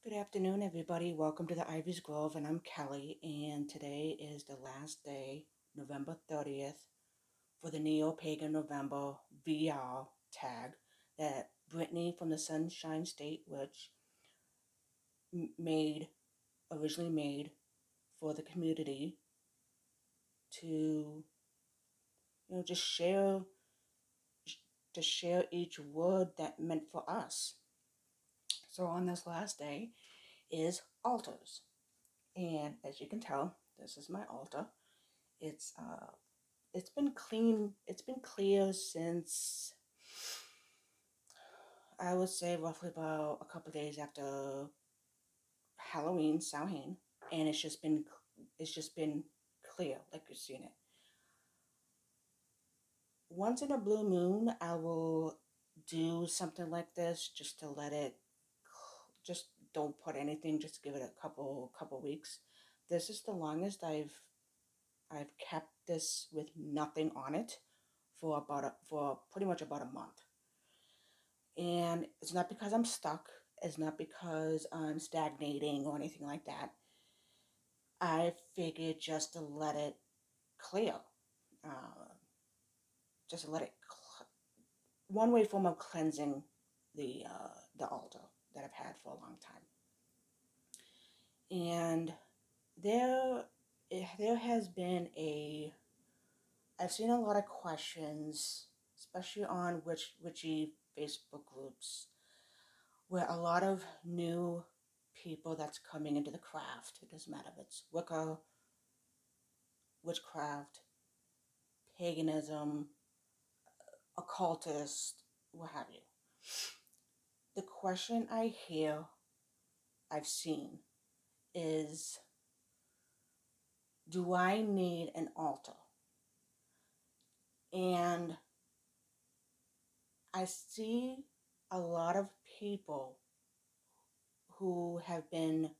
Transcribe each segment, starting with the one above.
Good afternoon, everybody. Welcome to the Ivy's Grove, and I'm Kelly. And today is the last day, November 30th, for the NeoPaganNovember VR tag that Brittany from the Sunshine State, which made originally made for the community to, just share each word that meant for us. So on this last day is altars, and as you can tell, this is my altar. It's been clean. It's been clear since I would say roughly about a couple of days after Halloween, Samhain, and it's just been clear, like you've seen it. Once in a blue moon, I will do something like this just to let it. Just don't put anything. Just give it a couple weeks. This is the longest I've kept this with nothing on it for pretty much about a month. And it's not because I'm stuck. It's not because I'm stagnating or anything like that. I figured just to let it clear, uh, just to let it one way form of cleansing the altar that I've had for a long time. And there has been I've seen a lot of questions, especially on witchy Facebook groups, where a lot of new people that's coming into the craft, it doesn't matter if it's Wicca, witchcraft, paganism, occultist, what have you. The question I've seen is, do I need an altar? And I see a lot of people who have been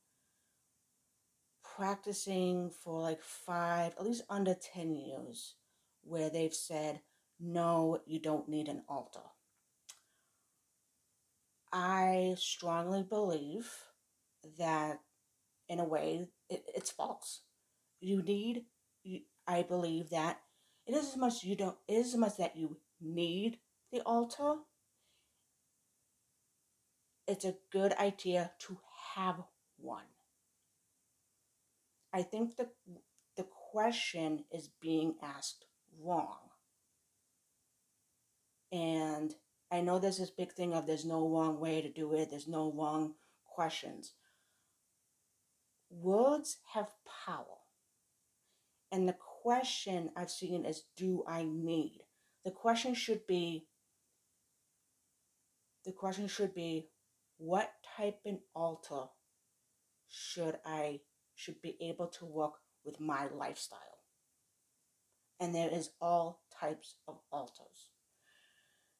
practicing for like 5, at least under 10 years, where they've said, no, you don't need an altar. I strongly believe that, in a way, it's false. I believe that it is as much that you need the altar, it's a good idea to have one. I think the question is being asked wrong. And I know there's this big thing of there's no wrong way to do it, there's no wrong questions. Words have power. And the question I've seen is, do I need? The question should be, what type of altar should be able to work with my lifestyle? And there is all types of altars.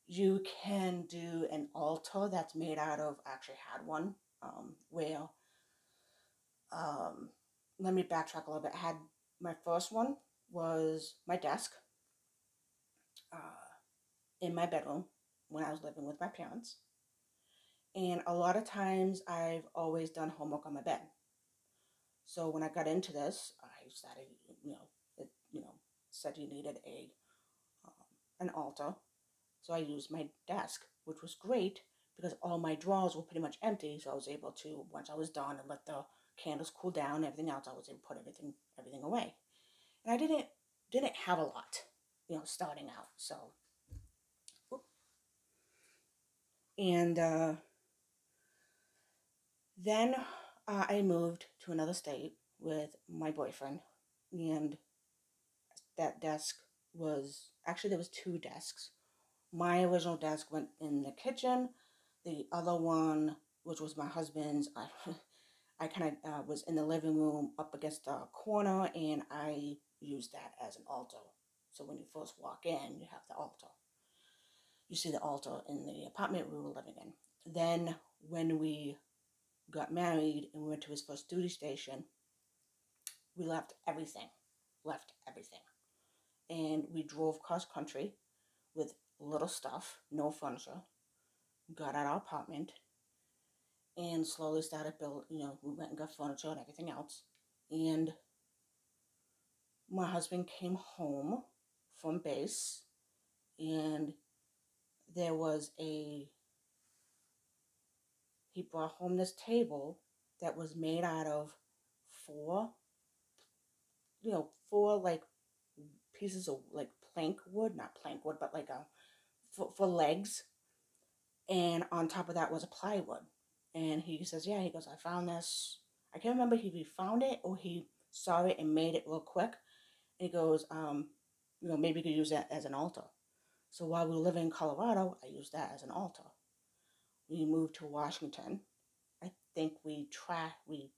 You can do an altar that's made out of, I actually had one, where, let me backtrack a little bit. My first one was my desk in my bedroom when I was living with my parents. And a lot of times I've always done homework on my bed. So when I got into this, I started, it said you needed an altar. So I used my desk, which was great because all my drawers were pretty much empty. So I was able to, once I was done and let the candles cool down and everything else, I was able to put everything away. And I didn't have a lot, starting out. So, and then I moved to another state with my boyfriend, and that desk there was 2 desks. My original desk went in the kitchen. The other one, which was my husband's, I kind of was in the living room up against the corner, and I used that as an altar. So when you first walk in, you have the altar. You see the altar in the apartment we were living in. Then when we got married and we went to his first duty station, we left everything. And we drove cross country with little stuff, no furniture, got out our apartment, and slowly started build. We went and got furniture and everything else. And my husband came home from base, and there was he brought home this table that was made out of four, four like pieces of like plank wood, not plank wood, but like for legs. And on top of that was a plywood. And he says, yeah, he goes, I found this. I can't remember if he found it or he saw it and made it real quick. And he goes, maybe you could use that as an altar. So while we were living in Colorado, I used that as an altar. We moved to Washington. I think we we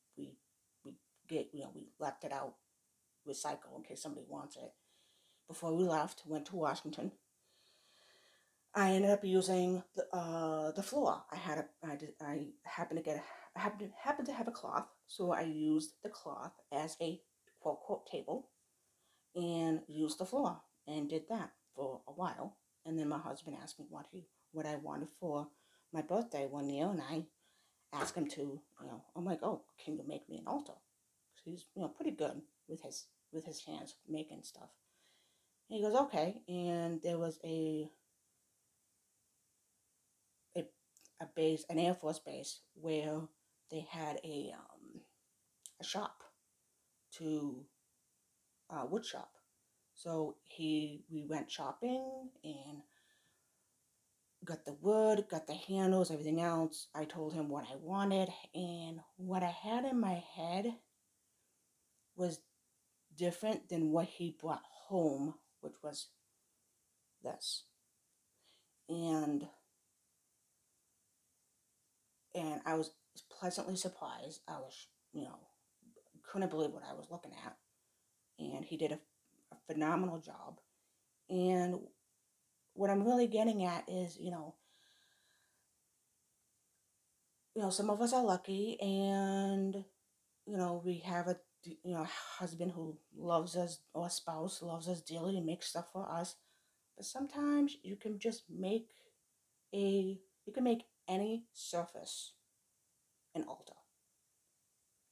left it out, recycle in case somebody wants it. Before we left, went to Washington. I ended up using the floor. I happened to have a cloth, so I used the cloth as a quote quote table, and used the floor and did that for a while. And then my husband asked me what I wanted for my birthday one year, and I asked him to, I'm like, oh, can you make me an altar? He's pretty good with his hands making stuff. And he goes, okay. And there was a base, an Air Force base, where they had a shop to wood shop. So we went shopping and got the wood, got the handles, everything else. I told him what I wanted, and what I had in my head was different than what he brought home, which was this. And I was pleasantly surprised. I was, couldn't believe what I was looking at. And he did a phenomenal job. And what I'm really getting at is, some of us are lucky, and we have a husband who loves us, or a spouse who loves us dearly and makes stuff for us. But sometimes you can just make any surface an altar.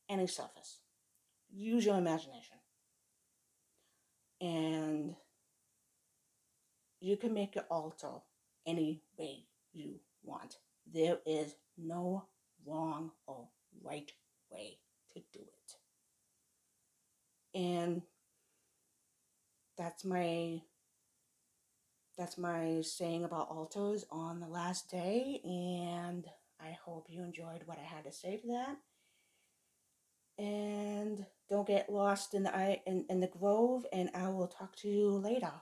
Any surface. Use your imagination. And you can make your altar any way you want. There is no wrong or right way to do it. And that's my saying about altars on the last day, and I hope you enjoyed what I had to say to that. And don't get lost in the grove, and I will talk to you later.